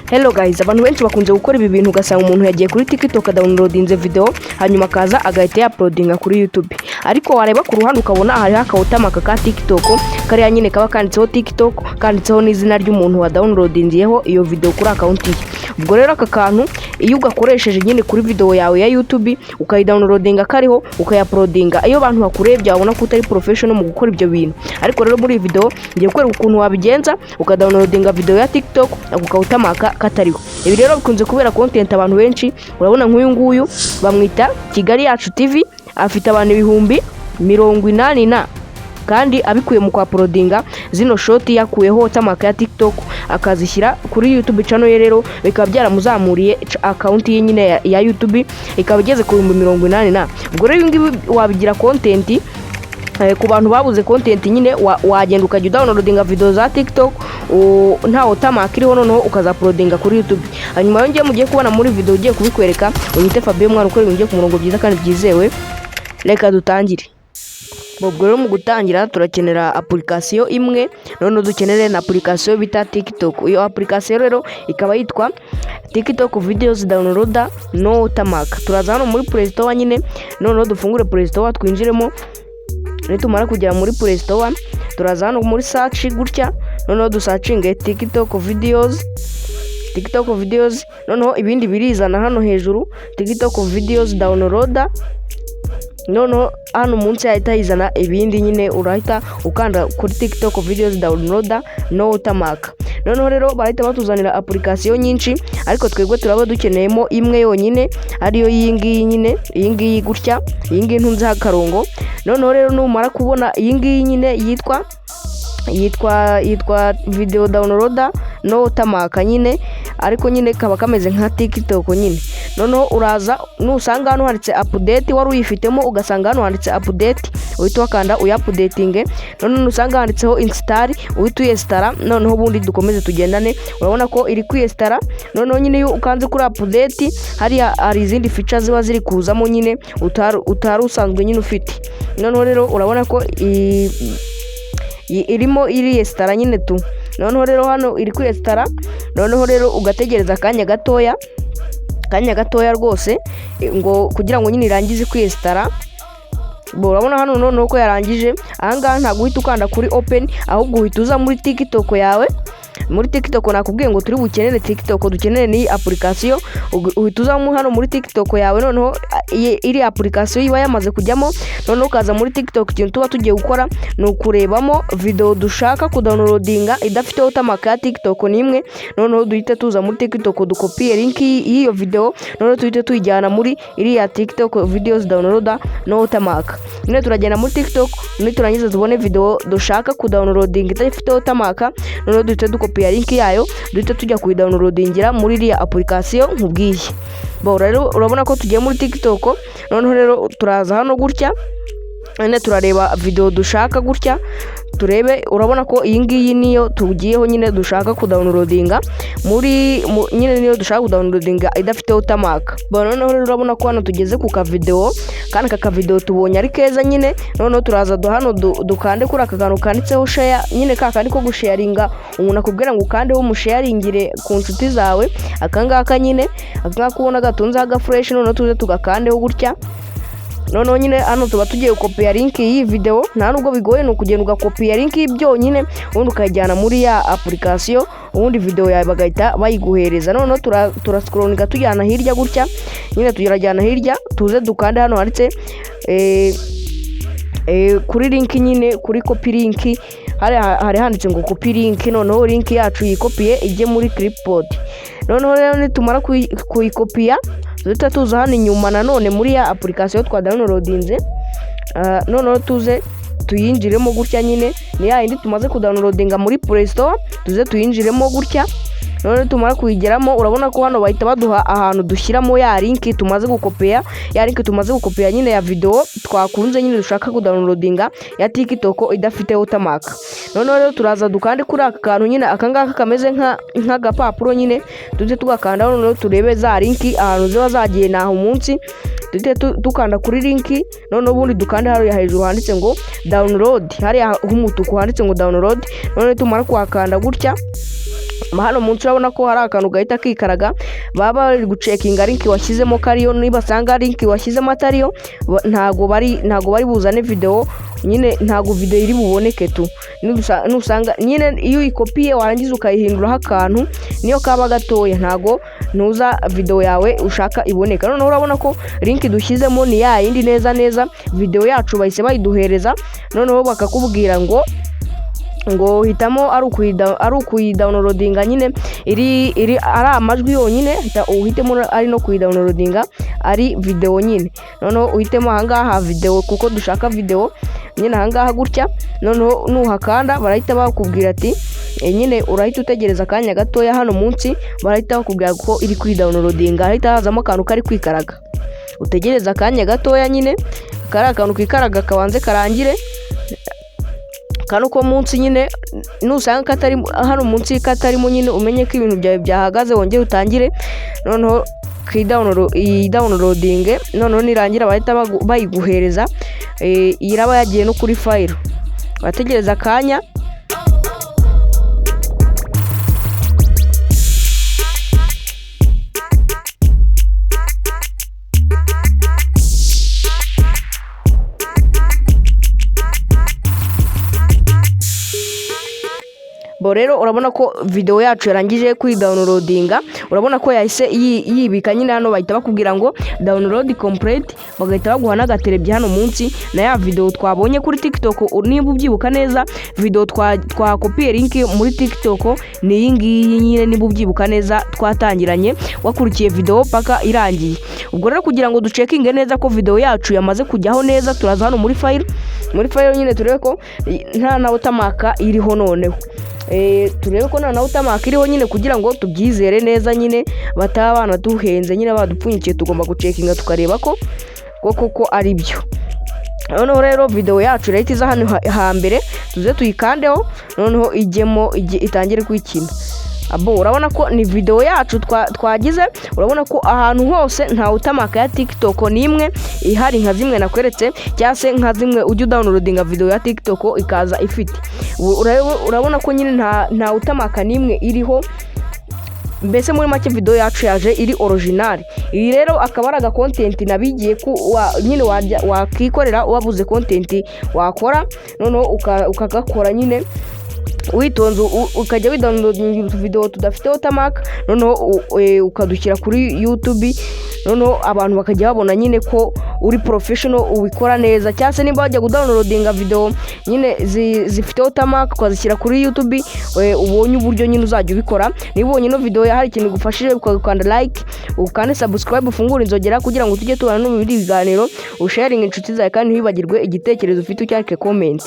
Hello guys, abantu benshi bakunze gukora ibi bintu ugasanga umuntu yagiye kuri TikTok downloadinze video hanyuma akaza agahita uploadinga kuri YouTube. Ariko wareba ku ruhande ukabona hari Watermark ka TikTok kariya nyine kaba kanditseho TikTok, kanditseho n'izina ry'umuntu wa downloadingiyeho iyo video kuri account ye. Ubwo rero aka kantu iyo ugakoresheje nyine kuri video yawe ya YouTube ukayidownloadinga kariho ukayuploadinga, iyo abantu bakurebye babona ko utari professional mu gukora ibyo bintu. Ariko rero muri video ngiye kwereka ukuntu wabigenza ukadownloadinga video ya TikTok ukawutamaka katariho. Ibi rero bikunze kubera content abantu benshi, urabona nk'uyu nguyu bamwita Kigali yacu TV, afite abantu 80 kandi abikuye mu uploadinga zino shoti yakuyeho Watermark ya TikTok akazishyira kuri YouTube channel ye. Rero bikaba byaramuzamuriye account ye nyine ya YouTube ikaba igeze ku 80. Ubwo rero ngibi wabigira content ku bantu babuze content nyine wagenda ukajya downloadinga video za TikTok nta Watermark iriho noneho ukazaploadinga kuri YouTube. Hanyuma yongeye mugiye kubona muri video ugiye kubikwereka, unyite Fabien mwana ukora ibintu ku murongo byiza kandi byizewe. Reka dutangire. Ubwo rero mu gutangira turakenera application imwe, none dukenere na application bita TikTok. Iyo application rero ikaba yitwa TikTok videos downloader no Watermark. Turaza hano muri Play Store nyine, none dufungure Play Store twinjiremo. Nitumara kugera muri Play Store turaza hano muri search gutya, none dusearchinge TikTok videos, none ibindi birizana hano hejuru TikTok videos downloader. None hano munsi yahita yizana ibindi nyine, urahita ukanda kuri TikTok videos downloader no Watermark. None rero barahita batuzanira application nyinshi, ariko twebwe turaba dukeneyemo imwe yonyine ariyo yingiyi nyine, yingiyi gutya, yingiyi ntunze hakarongo. None rero numara kubona yingiyi nyine yitwa video downloader no Watermark nyine, ariko nyine kaba kameze nka TikTok nyine. None uraza nusanga hano handitse update, wari uyifitemo ugasanga hano handitse update, uhita wakanda uyupdatinge. None nusanga handitseho install uhita uyinstalla. None ubundi dukomeze tugendane, urabona ko iri kwinstalla. None nyine iyo ukanze kuri update hari izindi features ziba ziri kuzamo nyine utari usanzwe nyine ufite. None rero urabona ko irimo installa nyine tu. None rero hano iri kwinstalla, none rero ugategereza akanya gatoya rwose ngo kugira ngo nyine irangize kwinstalla. Urabona hano none ko yarangije. Ahangaha nta guhita ukanda kuri open, ahubwo uhita uza muri TikTok yawe. Muri TikTok nakubwiye ngo turi bukenere TikTok, dukenere ni application. Uhita uza hano muri TikTok yawe, noneho iri application iba yamaze kujyamo. None ukaza muri TikTok, ikintu tuba tugiye gukora ni ukurebamo video dushaka kudownloadinga idafite Watermark ya TikTok nimwe. None duhita tuza muri TikTok dukopie link y'iyo video, none duhita tuyijyana muri iri ya TikTok videos downloader no Watermark. None turagenda muri TikTok, none turangiza tubone video dushaka kudownloadinga idafite Watermark, none duhita dukopia link yayo, duhita tujya kuyidownloadingira muri iri application nkubwiye. Rero urabona ko tugiye muri TikTok. None rero turaza hano gutya, none turareba video dushaka gutya turebe. Urabona ko iyi ngiyi niyo tugiyeho nyine dushaka kudownloadinga nyine niyo dushaka kudownloadinga idafite Watermark. None rero urabona ko hano tugeze ku ka video, kandi aka video tubonye ari keza nyine. None turaza hano dukande kuri aka kantu kanditseho share nyine, kandi ko gusharinga umuntu akubwira ngo ukandeho umusharingire ku nshuti zawe. Akangaka nyine kubona gatunze aga fresh, none tuze tugakandeho gutya. None nyine hano tuba tugiye gukopia link y'iyi video, nta nubwo bigoye, no kugenda ugakopia link byonyine ubundi ukayijyana muri ya application, ubundi video yawe bagahita bayiguhereza. None turascrollinga tujyana hirya gutya nyine, tugerajyana hirya tuze dukande hano handitse kuri link nyine, kuri copy link hari handitse ngo copy link. None link yacu yikopiye ijye muri clipboard. None rero nitumara kuyikopia duhita tuza hano inyuma nanone muri ya application twadownloadinze. None tuze tuyinjiremo gutya nyine, ni ya yindi tumaze kudownloadinga muri Play Store, tuze tuyinjiremo gutya. None tumara kuyigeramo, urabona ko hano bahita baduha ahantu dushyiramo ya link tumaze gukopia, nyine ya video twakunze nyine dushaka kudownloadinga ya TikTok idafite Watermark. None rero turaza dukande kuri aka kantu nyine, akangaka kameze nk'agapapuro nyine, tuze tugakanda. None turebe za link ahantu ziba zagiye naho munsi, duhite dukanda kuri link. None ubundi dukande hariya hejuru handitse ngo download, hariya h'umutuku handitse ngo download. None tumara kuhakanda gutya hano munsi urabona ko hari akantu gahita kikaraga, baba bari gucekinga link washyizemo kariyo, nibasanga link washyizemo atariyo ntago bari buzane video nyine, ntago video iri buboneke tu. Nusanga nyine iyo ikopiye warangiza ukayihinduraho akantu niyo kaba gatoya, ntago ntuza video yawe ushaka iboneka. Noneho urabona ko link dushyizemo ni ya yindi neza video yacu bahise bayiduhereza, noneho bakakubwira ngo hitamo ari ukuyidownloadinga nyine ari amajwi yonyine, uhitemo ari no kuyidownloadinga ari video nyine. Noneho uhitemo ahangaha video kuko dushaka video nyine ahangaha gutya. Noneho nuhakanda barahita bakubwira ati nyine urahita utegereza akanya gatoya, hano munsi barahita bakubwira ko iri kuyidownloadinga, harahita hazamo akantu kari kwikaraga, utegereza akanya gatoya nyine kari akantu kwikaraga kabanze karangire. Kano ko munsi nyine nusanga katari hano munsi katarimo nyine umenye ko ibintu byawe byahagaze, wongeye utangire. Noneho downloading, noneho nirangira bahita bayiguhereza, iraba yagiye no kuri file, bategereza akanya. Rero urabona ko video yacu yarangije kuyidownloadinga, urabona ko yahise yibika nyine. Hano bahita bakubwira ngo download complete, bagahita baguha n'agaterebye hano munsi na ya video twabonye kuri TikTok. Niba ubyibuka neza video twakopiye link muri TikTok ni iyi ngiyi nyine, niba ubyibuka neza twatangiranye wakurikiye video paka irangiye. Ubwo rero kugira ngo ducekinge neza ko video yacu yamaze kujyaho neza, turaza hano muri file nyine turebe ko nta watermark iriho. Noneho turebe ko nta watermark iriho nyine kugira ngo tubyizere neza nyine, bataba banaduhenze nyine badupfunyikiye. Tugomba gucekinga tukareba ko koko ari byo. Noneho rero video yacu rero iza hano hambere, tuze tuyikandeho, noneho ijyemo itangire kwikina. Urabona ko ni video yacu twagize. Urabona ko ahantu hose nta watermark ya TikTok nimwe ihari nka zimwe nakweretse, cyase nka zimwe ujya downloadinga video ya TikTok ikaza ifite. Urabona ko nyine nta watermark nimwe iriho. Mbese muri make video yacu yaje iri original. Iyi rero akaba ari content nabigiye nyine wakikorera wabuze content wakora, noneho ukagakora nyine witonze, ukajya widownloadinga video tudafite watermark, noneho ukadushyira kuri YouTube. Noneho abantu bakajya babona nyine ko uri professional ubikora neza. Cyase niba wajya gudownloadinga video nyine zifite watermark ukazishyira kuri YouTube, ubonye uburyo nyine uzajya ubikora. Niba ubonye no video hari ikintu gufashije, ukanda like, ukande subscribe, ufungura inzogera kugira ngo tujye tubana no mu biganiro, usharing inshuti zawe, kandi ntibagirwe igitekerezo ufite ucyandike comment.